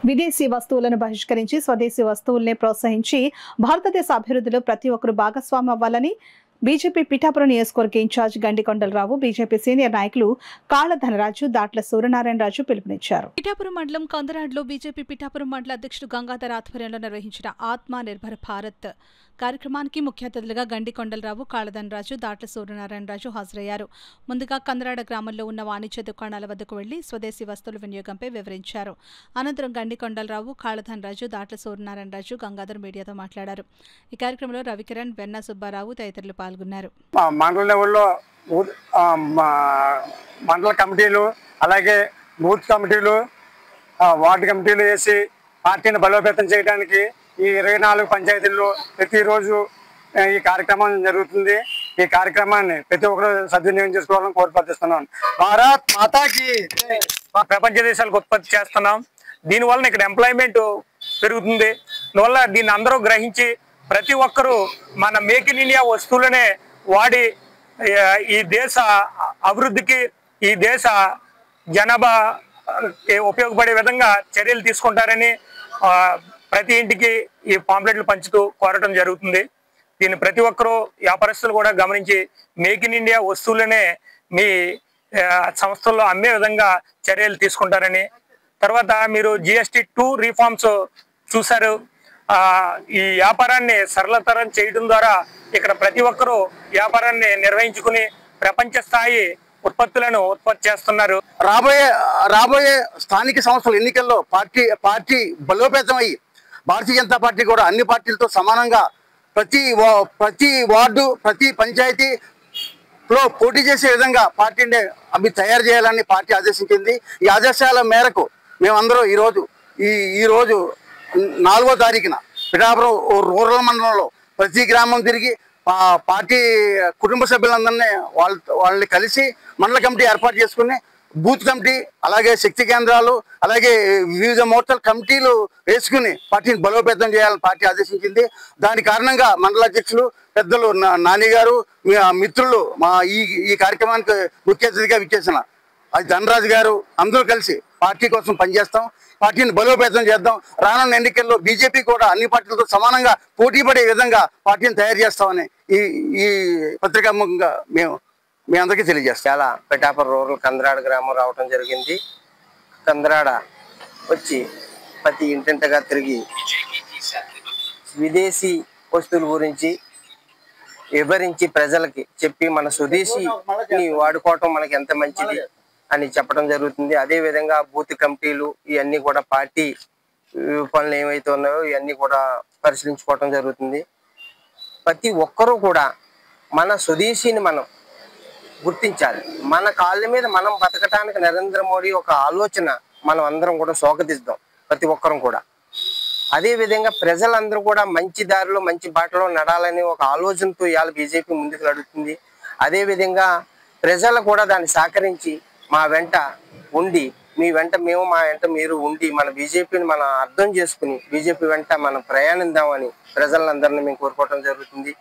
విదేశీ వస్తువులను బహిష్కరించి స్వదేశీ వస్తువుల్ని ప్రోత్సహించి భారతదేశ అభివృద్ధిలో ప్రతి ఒక్కరూ భాగస్వామి అవ్వాలని బీజేపీ పిఠాపురం నియోజకవర్గ ఇన్ఛార్జ్ గండికొండలరావు, బీజేపీ సీనియర్ నాయకులు కాళ్ళ ధనరాజు, దాట్ల సూర్యనారాయణరాజు పిలుపునిచ్చారు. పిఠాపురం మండలం కందరాడ్లో బీజేపీ పిఠాపురం మండల అధ్యక్షుడు గంగాధర్ ఆధ్వర్యంలో నిర్వహించిన ఆత్మ నిర్భర్ భారత్ కార్యక్రమానికి ముఖ్య అతిథులుగా గండికొండలరావు, కాళధనరాజు, దాట్ల సూర్యనారాయణరాజు హాజరయ్యారు. ముందుగా కందరాడ గ్రామంలో ఉన్న వాణిజ్య దుకాణాల వద్దకు వెళ్లి స్వదేశీ వస్తువుల వినియోగంపై వివరించారు. అనంతరం గండికొండలరావు, కాళధనరాజు, దాట్ల సూర్యనారాయణరాజు, గంగాధర్ మీడియాతో మాట్లాడారు. ఈ కార్యక్రమంలో రవికిరణ్, వెన్న సుబ్బారావు తదితరులు పాల్గొన్నారు. మండల కమిటీలు, అలాగే బూత్ కమిటీలు, వార్డు కమిటీలు వేసి పార్టీని బలోపేతం చేయడానికి ఈ 24 పంచాయతీల్లో ప్రతిరోజు ఈ కార్యక్రమం జరుగుతుంది. ఈ కార్యక్రమాన్ని ప్రతి ఒక్కరు సద్వినియోగం చేసుకోవాలని కోరిపడుతున్నాను. భారత్ మాతాకి ప్రపంచ దేశాలకు ఉత్పత్తి చేస్తున్నాం. దీనివల్ల ఇక్కడ ఎంప్లాయ్మెంట్ పెరుగుతుంది. దీనివల్ల దీన్ని అందరూ గ్రహించి ప్రతి ఒక్కరూ మన మేక్ ఇన్ ఇండియా వస్తువులనే వాడి ఈ దేశ అభివృద్ధికి, ఈ దేశ జనాభా ఉపయోగపడే విధంగా చర్యలు తీసుకుంటారని ప్రతి ఇంటికి ఈ పాంప్లెట్లు పంచుతూ కోరటం జరుగుతుంది. దీన్ని ప్రతి ఒక్కరూ వ్యాపారస్తులు కూడా గమనించి మేక్ ఇన్ ఇండియా వస్తువులనే మీ సంస్థల్లో అమ్మే విధంగా చర్యలు తీసుకుంటారని. తర్వాత మీరు GST 2 రీఫార్మ్స్ చూశారు. ఈ వ్యాపారాన్ని సరళతరం చేయడం ద్వారా ఇక్కడ ప్రతి ఒక్కరూ వ్యాపారాన్ని నిర్వహించుకుని ప్రపంచ స్థాయి ఉత్పత్తులను ఉత్పత్తి చేస్తున్నారు. రాబోయే స్థానిక సంస్థల ఎన్నికల్లో పార్టీ బలోపేతం అయ్యి భారతీయ జనతా పార్టీ కూడా అన్ని పార్టీలతో సమానంగా ప్రతి వార్డు, ప్రతి పంచాయతీలో పోటీ చేసే విధంగా పార్టీని తయారు చేయాలని పార్టీ ఆదేశించింది. ఈ ఆదేశాల మేరకు మేమందరూ ఈరోజు 4వ తారీఖున పిఠాపురం రూరల్ మండలంలో ప్రతి గ్రామం తిరిగి పార్టీ కుటుంబ సభ్యులందరినీ వాళ్ళని కలిసి మండల కమిటీ ఏర్పాటు చేసుకుని బూత్ కమిటీ, అలాగే శక్తి కేంద్రాలు, అలాగే వివిధ మోర్చల కమిటీలు వేసుకుని పార్టీని బలోపేతం చేయాలని పార్టీ ఆదేశించింది. దాని కారణంగా మండల అధ్యక్షులు పెద్దలు నాని గారు, మిత్రులు మా ఈ కార్యక్రమానికి ముఖ్య అతిథిగా విచ్చేసిన ధనరాజు గారు అందరూ కలిసి పార్టీ కోసం పనిచేస్తాం, పార్టీని బలోపేతం చేద్దాం. రానున్న ఎన్నికల్లో బీజేపీ కూడా అన్ని పార్టీలతో సమానంగా పోటీ పడే విధంగా పార్టీని తయారు చేస్తామని ఈ పత్రికాముఖంగా మీ అందరికీ తెలియజేస్తాం. చాలా పిఠాపురం రూరల్ కందరాడ గ్రామం రావటం జరిగింది. కందరాడ వచ్చి ప్రతి ఇంటింటగా తిరిగి విదేశీ వస్తువుల గురించి వివరించి ప్రజలకి చెప్పి మన స్వదేశీని వాడుకోవటం మనకి ఎంత మంచిది అని చెప్పడం జరుగుతుంది. అదేవిధంగా బూత్ కమిటీలు ఇవన్నీ కూడా పార్టీ పనులు ఏవైతే ఉన్నాయో ఇవన్నీ కూడా పరిశీలించుకోవటం జరుగుతుంది. ప్రతి ఒక్కరూ కూడా మన స్వదేశీని మనం గుర్తించాలి. మన కాళ్ళ మీద మనం బతకటానికి నరేంద్ర మోడీ ఒక ఆలోచన మనం అందరం కూడా స్వాగతిస్తాం ప్రతి ఒక్కరం కూడా. అదేవిధంగా ప్రజలందరూ కూడా మంచి దారిలో మంచి బాటలో నడాలని ఒక ఆలోచనతో ఇవాళ బీజేపీ ముందుకు నడుస్తుంది. అదేవిధంగా ప్రజలు కూడా దాన్ని సహకరించి మా వెంట ఉండి, మీ వెంట మేము, మా వెంట మీరు ఉండి మన బీజేపీని మనం అర్థం చేసుకుని బీజేపీ వెంట మనం ప్రయాణిద్దామని ప్రజలందరినీ మేము కోరుకోవడం జరుగుతుంది.